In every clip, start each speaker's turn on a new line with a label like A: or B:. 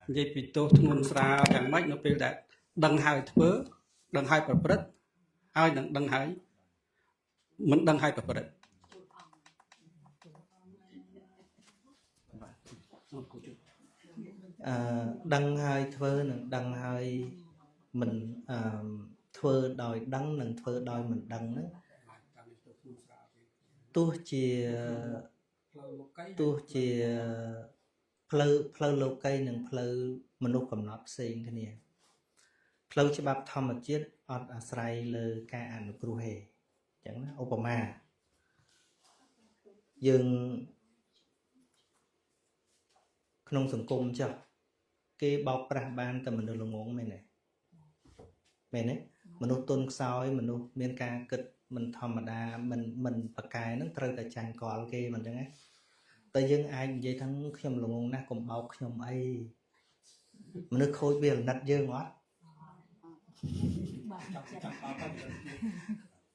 A: vậy bị tôi ngôn sao chẳng mấy nó bị đã đằng hai thứ đằng hai bậc bậc hai đằng hai mình đằng hai bậc bậc
B: đăng hai thơ nâng đăng hai mình thơ đòi đăng nâng thơ đòi mình đăng đó tôi chỉ phơi lô cây nâng phơi mình nuôi cầm nắp xinh cái này phơi cho bắp thom một chiếc ọt sài lơ ca ăn cừu hề chẳng Obama dừng không sủng cung cho cái bọc ra ban tầm mình được lồng ngỗng này này mình nuôi tôn sói mình nuôi miên ca kịch mình thầm đa mình bạc cái nó trời tại chàng cò kia mình chẳng ấy tới dân ai vậy thằngខ្ញុំលងណាកុំបោកខ្ញុំអីមនុស្សខូចវាលណាត់យើងអត់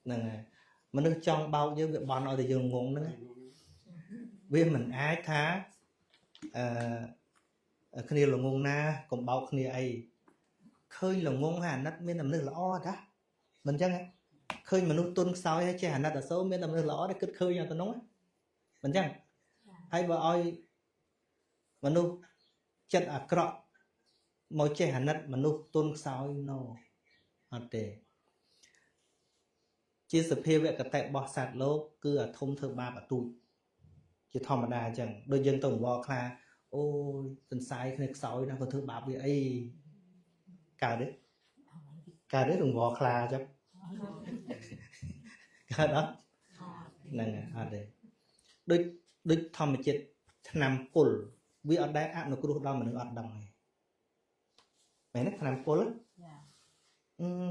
B: ហ្នឹងហើយមនុស្សចង់បោកយើងវាបន់ឲ្យតែយើងងងហ្នឹងវាមិនអាចថាគ្នាលងណាកុំបោកគ្នាអីឃើញលងហើយអាណិតមានដំណឹងល្អតាមិនចឹងឃើញមនុស្សទុនខ្សោយហើយចេះអាណិតអសូរមានដំណឹងល្អដែរគិតឃើញយ៉ាងទៅនោះមិនចឹងហើយបើឲ្យមនុស្សចិត្តអាក្រក់មកចេះអាណិតមនុស្សទុនខ្សោយណូអត់ទេជាសភាវកតៈរបស់សត្វលោកគឺអាធំធ្វើបាបអាទូចជាធម្មតាអញ្ចឹងដូចយើងទៅអង្វរខ្លាអូយសន្សាយគ្នាខ្សោយណាស់ក៏ធ្វើបាបវាអីកើតទេអង្វរខ្លាអញ្ចឹងកើតអត់ហ្នឹងអត់ទេដូចធម្មជាតិឆ្នាំពុលវាអត់ដែលអនុគ្រោះដល់មនុស្សអត់ដឹងទេមែនទេឆ្នាំពុល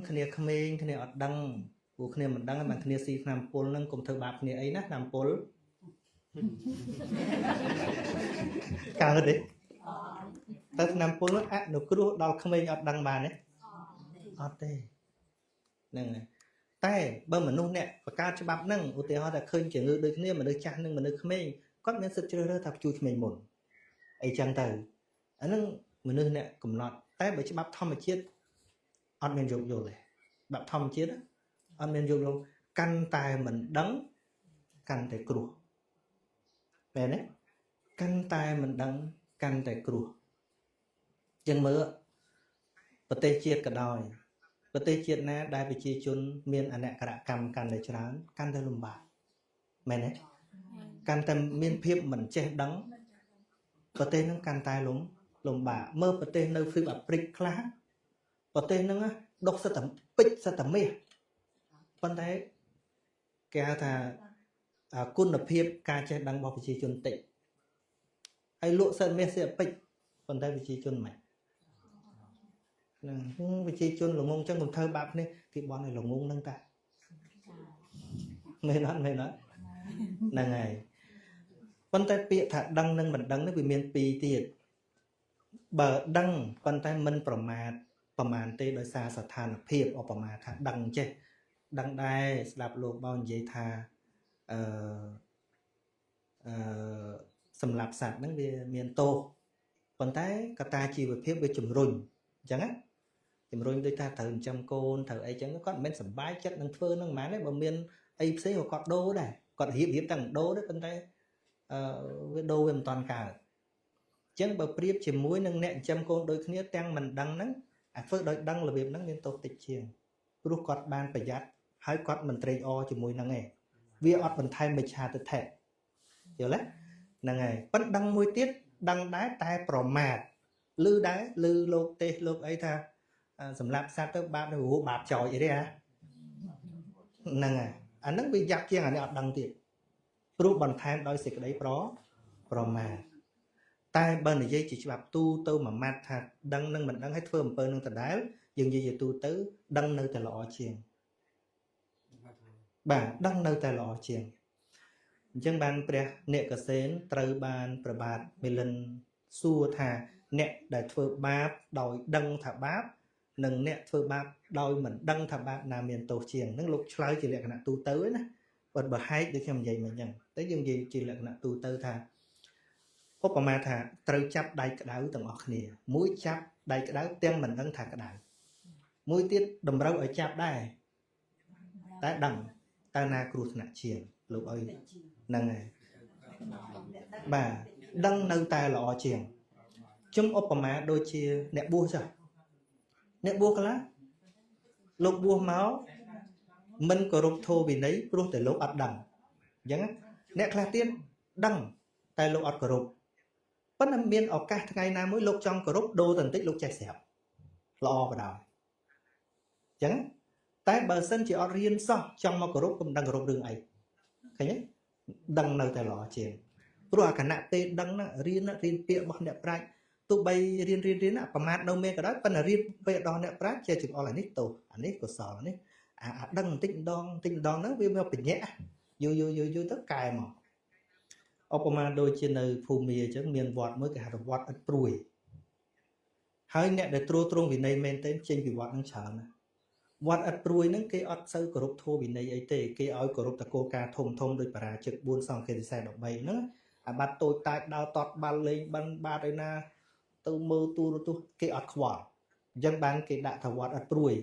B: គ្នាក្មេងគ្នាអត់ដឹងព្រោះគ្នាមិនដឹងហើយបានគ្នាស៊ីឆ្នាំពុលហ្នឹងកុំធ្វើបាបគ្នាអីណាឆ្នាំពុលកើតទេទៅឆ្នាំពុលនោះអនុគ្រោះដល់ក្មេងអត់ដឹងបានទេអត់ទេហ្នឹងហើយតែបើមនុស្សអ្នកបង្កើតច្បាប់ហ្នឹងឧទាហរណ៍ថាឃើញជំងឺដូចគ្នាមនុស្សចាស់និងមនុស្សក្មេងគាត់មានសិទ្ធិជ្រើសរើសថាជួយក្មេងមុនអីចឹងទៅអាហ្នឹងមនុស្សអ្នកកំណត់តែបើច្បាប់ធម្មជាតិអត់មានយោគយល់ទេច្បាប់ធម្មជាតិអត់មានយោគយល់កាន់តែមិនដឹងកាន់តែគ្រោះមែនទេកាន់តែមិនដឹងកាន់តែគ្រោះចឹងមើលប្រទេសជាតិក៏ដោយប្រទេសជាតិណាដែលប្រជាជនមានអនក្ខកម្មកាន់តែច្រើនកាន់តែលំបាកមែនទេកាន់តែមានភាពមិនចេះដឹងប្រទេសហ្នឹងកាន់តែលំបាកមើលប្រទេសនៅហ្វីបអាហ្វ្រិកខ្លះប្រទេសហ្នឹងដុកសិតតែពេជ្រសិតតែមាសប៉ុន្តែគេហៅថាគុណភាពការចេះដឹងរបស់ប្រជាជនតិចហើយលក់សិតមាសសិតពេជ្រប៉ុន្តែប្រជាជនមិនហ្នឹងប្រជាជនល្ងងចឹងកុំធ្វើបាបគ្នាគេបន់ឲ្យល្ងងហ្នឹងតាមែនអត់ហ្នឹងហើយប៉ុន្តែពាក្យថាដឹងនិងមិនដឹងនេះវាមានពីរទៀតបើដឹងប៉ុន្តែមិនប្រមាទប្រមាណទេដោយសារស្ថានភាពឧបមាថាដឹងចេះដឹងដែរស្ដាប់លោកបងនិយាយថាសម្រាប់សត្វហ្នឹងវាមានទោសប៉ុន្តែកត្តាជីវភាពវាជំរុញអញ្ចឹងណាជំរុញដូចថាត្រូវចិញ្ចឹមកូនត្រូវអីចឹងគាត់មិនមែនសប្បាយចិត្តនឹងធ្វើនឹងហ្មងទេបើមានអីផ្សេងក៏គាត់ដូរដែរគាត់រៀបតែដូរទេប៉ុន្តែវាដូរវាមិនតាន់កើតអញ្ចឹងបើប្រៀបជាមួយនឹងអ្នកចិញ្ចឹមកូនដូចគ្នាទាំងមិនដឹងហ្នឹងអាធ្វើដោយដឹងរបៀបហ្នឹងមានទោសតិចជាងព្រោះគាត់បានប្រយ័ត្នហើយគាត់មិនត្រេកអរជាមួយនឹងឯងវាអត់បន្ថែមមិច្ឆាទិដ្ឋិយល់ទេហ្នឹងហើយប៉ុន្តែដឹងមួយទៀតដឹងដែរតែប្រមាទឮដែរឮលោកទេសលោកអីថាសម្រាប់សត្វទៅបាបទៅបាបចោចអីទេហ្នឹងហើយអាហ្នឹងវាយ៉ាប់ជាងអានេះអត់ដឹងទៀតព្រោះបន្ថែមដោយសេចក្តីប្រមាទតែបើនិយាយជាច្បាប់ទូទៅមួយម៉ាត់ថាដឹងនឹងមិនដឹងឲ្យធ្វើអំពើនឹងដដែលយើងនិយាយជាទូទៅដឹងនៅតែល្អជាងបាទដឹងនៅតែល្អជាងអញ្ចឹងបានព្រះអ្នកកសេនត្រូវបានប្របាទមេលិនសួរថាអ្នកដែលធ្វើបាបដោយដឹងថាបាបនិងអ្នកធ្វើបាបដោយមិនដឹងថាបាបណាមានទោសជាងហ្នឹងលោកឆ្លើយជាលក្ខណៈទូទៅណាបើហែកដូចខ្ញុំនិយាយមិញអញ្ចឹងតែយើងនិយាយជាលក្ខណៈទូទៅថា ឧបមាថាត្រូវចាប់ដៃក្តៅទាំងអស់គ្នាមួយចាប់ដៃក្តៅទាំងមិនដឹងថាក្តៅមួយទៀតតម្រូវឲ្យចាប់ដែរតែដឹងតើណាគ្រោះថ្នាក់ជាងលោកអើយហ្នឹងហើយបាទដឹងនៅតែល្អជាងខ្ញុំឧបមាដូចជាអ្នកបួសចាស់អ្នកបួសខ្លះលោកបួសមកមិនគោរពធម៌វិន័យព្រោះតែលោកអត់ដឹងអញ្ចឹងអ្នកខ្លះទៀតដឹងតែលោកអត់គោរពប៉ុន្តែមានឱកាសថ្ងៃណាមួយលោកចង់គោរពដូរបន្តិចលោកចេះស្រាប់ល្អបដ អញ្ចឹងតែបើសិនជាអត់រៀនសោះចង់មកគោរពកុំដឹងគោរពរឿងអីឃើញទេដឹងនៅតែល្អជាងព្រោះអាគណៈទេដឹងណារៀនពាក្យរបស់អ្នកប្រាជ្ញទោះបីរៀនប្រមាថនៅមានក៏ដោយប៉ុន្តែរៀនពេលដល់អ្នកប្រាជ្ញជាចង្អុលអានេះទោសអានេះកុសលនេះអាដឹងបន្តិចម្ដងហ្នឹងវាមកបញ្ញាក់យូរទៅកែមកឧបមាដូចជានៅភូមិអញ្ចឹងមានវត្តមួយគេហៅថាវត្តឥតព្រួយហើយអ្នកដែលត្រួតត្រងវិន័យមែនទែនចេញពីវត្តហ្នឹងច្រើនណាស់វត្តឥតព្រួយហ្នឹងគេអត់សូវគោរពធម៌វិន័យអីទេគេឲ្យគោរពតគោលការណ៍ធំដូចបរាជិក4សង្ឃេតិសេ13ហ្នឹងអាបាត់តូចតាចដើរតតបាល់លេងបិណ្ឌបាតឯណាទៅមើលទូរទស្សន៍គេអត់ខ្វល់អញ្ចឹងបានគេដាក់ថាវត្តឥតព្រួយ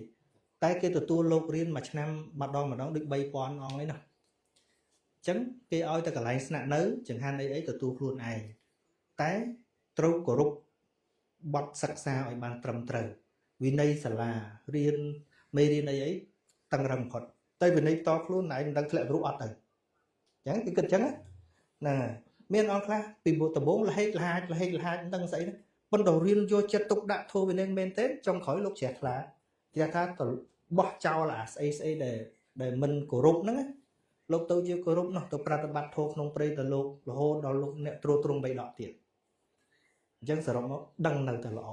B: តែគេទទួលលោករៀនមួយឆ្នាំម្ដងដូច 3000 អង្គឯណាអញ្ចឹងគេឲ្យតែកន្លែងស្នាក់នៅចង្ហាន់អីទទួលខ្លួនឯងតែត្រូវគោរពបទសិក្សាឲ្យបានត្រឹមត្រូវវិន័យសាលារៀនមេរៀនអីតឹងរឹងបំផុតតែវិន័យតខ្លួនឯងមិនដឹងធ្លាក់រូបអត់ទៅអញ្ចឹងគេគិតអញ្ចឹងហ្នឹងហើយមានអង្គខ្លះពីដំបូងលហេកលហាចមិនដឹងស្អីហ្នឹងប៉ុន្តែរៀនយកចិត្តទុកដាក់ធម៌វិន័យមែនទេចុងក្រោយលោកជ្រះថ្លាគេថាទៅបោះចោលអាស្អីដែលមិនគោរពហ្នឹងលោកទៅជាគោរពនោះទៅប្រតិបត្តិធម៌ក្នុងព្រៃទៅលោករហូតដល់លោកអ្នកត្រួតត្រង3ដកទៀតអញ្ចឹងសរុបមកដឹងនៅតែល្អ